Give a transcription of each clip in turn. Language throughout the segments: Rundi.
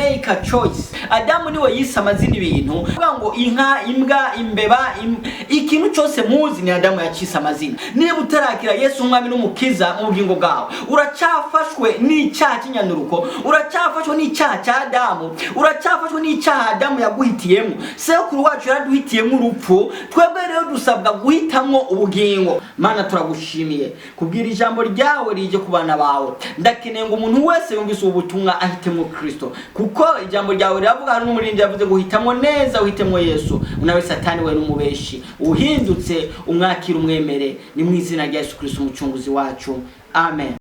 make a choice. Adamu niwe yise amazina ibintu kuvuga ngo inka, imbwa, imbeba, ikintu cyose muzi ni Adamu yakise amazina. Niba utarakira Yesu umwami n'umukiza mu bugingo bwawe, uracyafashwe n'icyaha cy'inyanduruko, uracyafashwe n'icyaha cya Adamu, uracyafashwe n'icyaha Adamu yaguhitiyemo. Sekuru wacu yaraduhitiyemo urupfu, twebwe rero dusabwa guhitamwo ubugingo. Mana turagushimiye kubwira ijambo ryawe rije ku bana bawe. Ndakeneye ngo umuntu wese yumvise ubutumwa ahitemo Kristo, kuko ijambo ryawe riravuga hari n'umurindi yavuze guhitamwo neza, uhitemwo Yesu. Unawe Satani we n'umubeshi uhindutse umwakira umwemere, ni mu izina rya Yesu Kristo umucunguzi wacu, amen.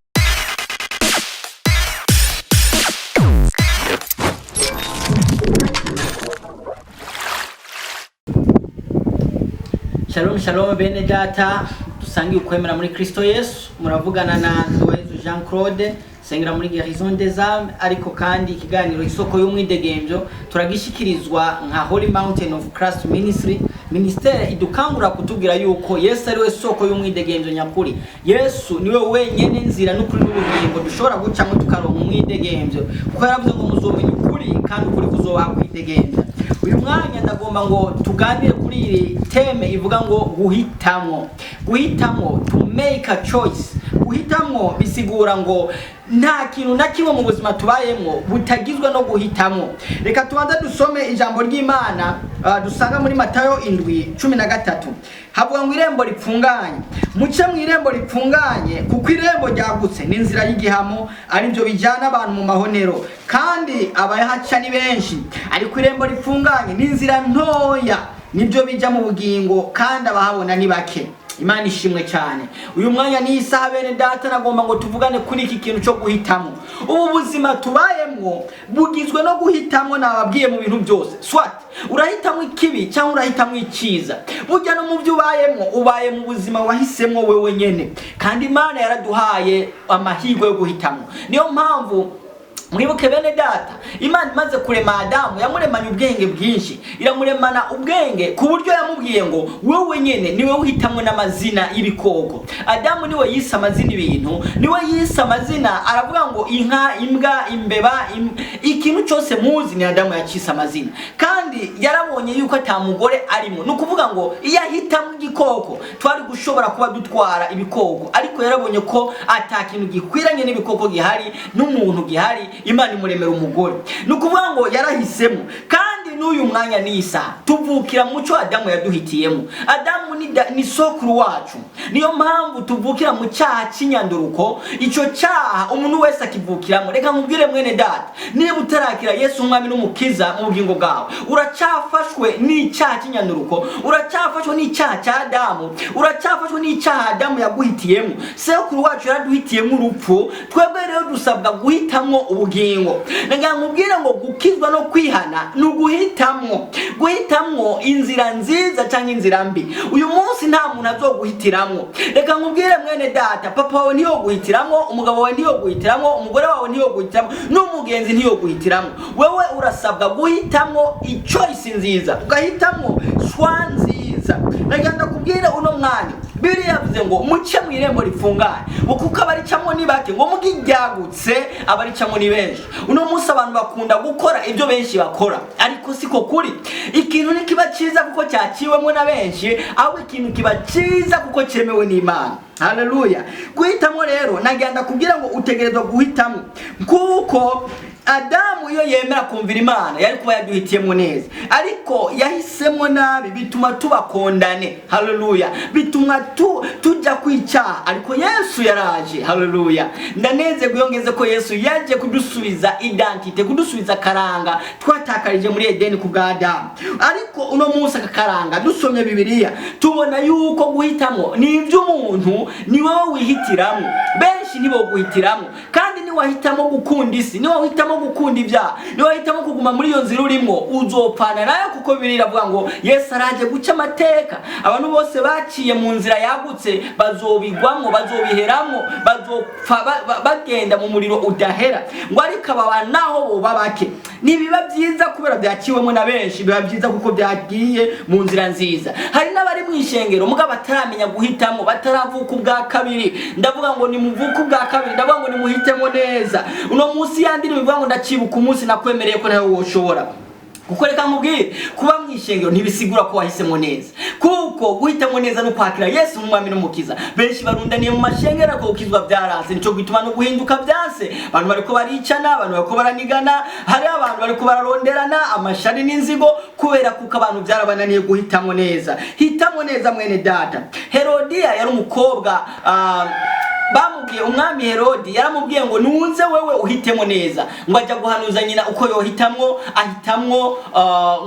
Shalom shalom bene data, dusangiye ukwemera muri Kristo Yesu. Muravugana na Jean Claude sengera muri Guérison des âmes, ariko kandi ikiganiro isoko y'umwidegemvyo turagishikirizwa nka Holy Mountain of Christ Ministry. Ministere idukangura kutubwira yuko Yesu ari we soko y'umwidegemvyo nyakuri. Yesu niwe wenyene nzira n'ukuri n'ubugingo dushobora gucamo tukaronka umwidegemvyo, kuko yaravuze ngo muzomenya ukuri kandi ukuri kuzoba kwidegemvya. Uyu mwanya ndagomba ngo tuganire kuri iri teme ivuga ngo guhitamwo. Guhitamwo, to make a choice. Guhitamwo bisigura ngo nta kintu na kimwe mu buzima tubayemwo butagizwe no guhitamwo. Reka tubanza dusome ijambo ry'Imana dusanga muri Matayo 7:13. Havuga ngo irembo ripfunganye, muce mu irembo ripfunganye, kuko irembo ryagutse n'inzira y'igihamo, ari byo bijana abantu mu mahonero, kandi abahaca ni benshi. Ariko irembo ripfunganye n'inzira ntoya, nibyo bija mu bugingo, kandi abahabona ni bake. Imana ishimwe cyane. Uyu mwanya ni isaha bene data, nagomba ngo tuvugane kuri iki kintu cyo guhitamwo. Ubu buzima tubayemwo bugizwe no guhitamwo, nababwiye mu bintu byose. Swat urahitamwo ikibi cyangwa urahitamwo icyiza. Burya no mu byo ubayemwo, ubaye mu buzima wahisemwo wewe nyene, kandi Imana yaraduhaye amahirwe yo guhitamwo. Niyo mpamvu mwibuke bene data, Imana imaze kurema Adamu yamuremanye ubwenge bwinshi, iramuremana ubwenge ku buryo yamubwiye ngo wewe nyene niwe uhitamwe n'amazina y'ibikoko. Adamu niwe yise amazina ibintu, niwe yise amazina, aravuga ngo inka, imbwa, imbeba, ikintu cyose muzi ni Adamu yakise amazina. Kandi yarabonye yuko atamugore arimo, nukuvuga ngo iyo ahitamwe igikoko twari gushobora kuba dutwara ibikoko, ariko yarabonye ko atakintu gikwiranye n'ibikoko gihari n'umuntu gihari. Imana imuremera umugore, nukuvuga ngo yarahisemo. Kandi n'uyu mwanya nisa tuvukira muco Adamu yaduhitiyemo. Adamu ni sokuru wacu, niyo mpamvu tuvukira mu cyaha cy'inyanduruko. Ico cyaha umuntu wese akivukiramo. Reka nkubwire mwene data, niba utarakira Yesu umwami n'umukiza mu bugingo bwawe, uracyafashwe n'icyaha cy'inyanduruko, uracyafashwe n'icyaha cya Adamu, uracyafashwe n'icyaha Adamu yaguhitiyemo. Sokuru wacu yaraduhitiyemo urupfu, twebwe rero dusabwa guhitamwo ubugingo. Ndagira nkubwire ngo gukizwa no kwihana ni uguhitamwo. Guhitamwo inzira nziza cyangwa inzira mbi. Uyu munsi nta muntu azoguhitiramwo. Reka nkubwire mwene data, papa wawe ntiyo guhitiramwo, umugabo wawe ntiyo guhitiramwo, umugore wawe ntiyo guhitiramwo, n'umugenzi ntiyo guhitiramwo. Wewe urasabwa guhitamwo choice nziza, ugahitamwo shwa nziza. Ndagira ndakubwire uno mwanya Bibiri yavuze ngo muce mu irembo rifunganye, kuko abaricamwo ni bake, ngo mugiryagutse abaricamwo ni benshi. Uno munsi abantu bakunda gukora ibyo benshi bakora, ariko siko kuri. Ikintu nikiba cyiza kuko cyaciwemo na benshi, aho ikintu kiba cyiza kuko cyemewe n'Imana. Haleluya. Guhitamwo rero nagenda kubwira ngo utegerezwa guhitamwo, kuko Adamu iyo yemera kumvira Imana yari kuba yaduhitiyemo neza, ariko yahisemo nabi, bituma tubakondane. Haleluya. Bituma tujya kwicyaha, ariko Yesu yaraje. Haleluya. Ndaneze guyongeze ko Yesu yaje kudusubiza identite, kudusubiza karanga twatakarije muri Edeni ku bwa Adamu. Ariko uno munsi akakaranga dusomye Bibiliya tubona yuko guhitamwo ni iby'umuntu, ni wowe wihitiramo. Benshi nibo guhitiramo, kandi ni wahitamo gukunda isi, ni wahitamo gukunda ibyaha, ni wahitamo kuguma muri iyo nzira urimo, uzopfana nayo, kuko Bibiliya iravuga ngo Yesu araje guca amateka. Abantu bose baciye mu nzira yagutse bazobigwamo, bazobiheramo, bazopfa bagenda mu muriro udahera. Ngo ariko aba naho bo babake nibiba byiza kubera byaciwemo na benshi, biba byiza kuko byagiye mu nzira nziza. Hari n'abari mu ishengero muga bataramenya guhitamo, bataravuka ubwa kabiri. Ndavuga ngo ni muvuka ubwa kabiri, ndavuga ngo ni muhitemo neza. neza. Uno munsi yandiri bivuga ngo ndacibuka umunsi nakwemereye ko nawe woshobora. Kuko reka nkubwire kuba mwishengero ntibisigura ko wahisemo neza. Kuko guhitamwo neza no kwakira Yesu umwami n'umukiza. Benshi barundaniye mu mashengero ko ukizwa byaranse, nico gituma no guhinduka byanse. Abantu bariko baricana, abantu bariko baranigana, hari abantu bariko bararonderana amashari n'inzigo kubera kuko abantu byarabananiye guhitamwo neza. Hitamwo neza mwene data. Herodiya yari umukobwa bamubwiye umwami Herodi yaramubwiye ngo nunze wewe uhitemo neza, ngo ajya guhanuza nyina uko yohitamwo, ahitamwo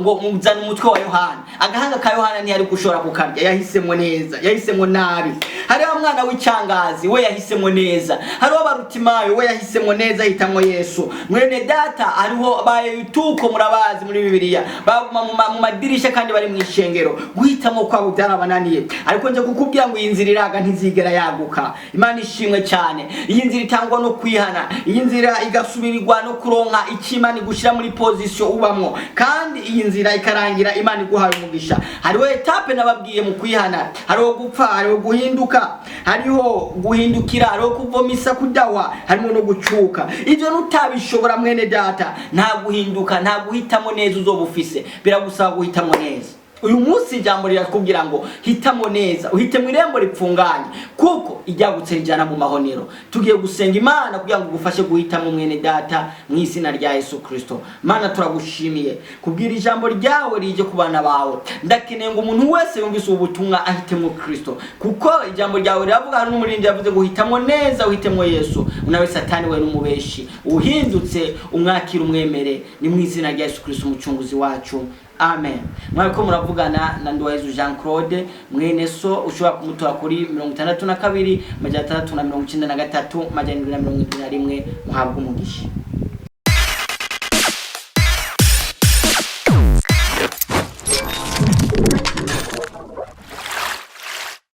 ngo muzana umutwe wa Yohana. Agahanga ka Yohana ni ari gushora kukarya, yahisemo neza, yahisemo nabi. Hari umwana w'icyangazi we yahisemo neza, hari abarutimayo we yahisemo neza, hitamwo Yesu. Mwene data hariho bayituko murabazi muri Bibiliya baguma mu madirisha kandi bari mu ishengero, guhitamo kwabo byarabananiye. Ariko nje kukubwira ngo inzira iraga ntizigera yaguka. Imana ishimwe cyane. Iyi nzira itangwa no kwihana, iyi nzira igasubirirwa no kuronka ikimani gushira muri position ubamwo, kandi iyi nzira ikarangira Imana iguhaye umugisha. Hariho etape nababwiye mu kwihana, hariho gupfa, hariho guhinduka, hariho guhindukira, hariho kuvomisa kudawa, harimo no gucuka. Ibyo nutabishobora mwene data, nta guhinduka, nta guhitamo neza uzobufise, biragusaba guhitamo neza. Uyu munsi ijambo rirakubwira ngo hitamo neza, uhite mu irembo ripfunganye, kuko ijyagutse rijana mu mahonero. Tugiye gusenga Imana kugira ngo gufashe guhitamo mwene data mu izina rya Yesu Kristo. Mana turagushimiye kubwira ijambo ryawe rije ku bana bawe. Ndakeneye ngo umuntu wese yumvise ubutumwa ahitemo Kristo, kuko ijambo ryawe riravuga hari n'umurindi yavuze guhitamo neza, uhitemo Yesu. Unawe Satani we n'umubeshi, uhindutse umwakira umwemere, ni mu izina rya Yesu Kristo umucunguzi wacu. Amen. Mwariko muravugana na Nduwayezu Jean Claude mwene so, ushobora kumutora kuri 62 693 721 muhabwa umugisha.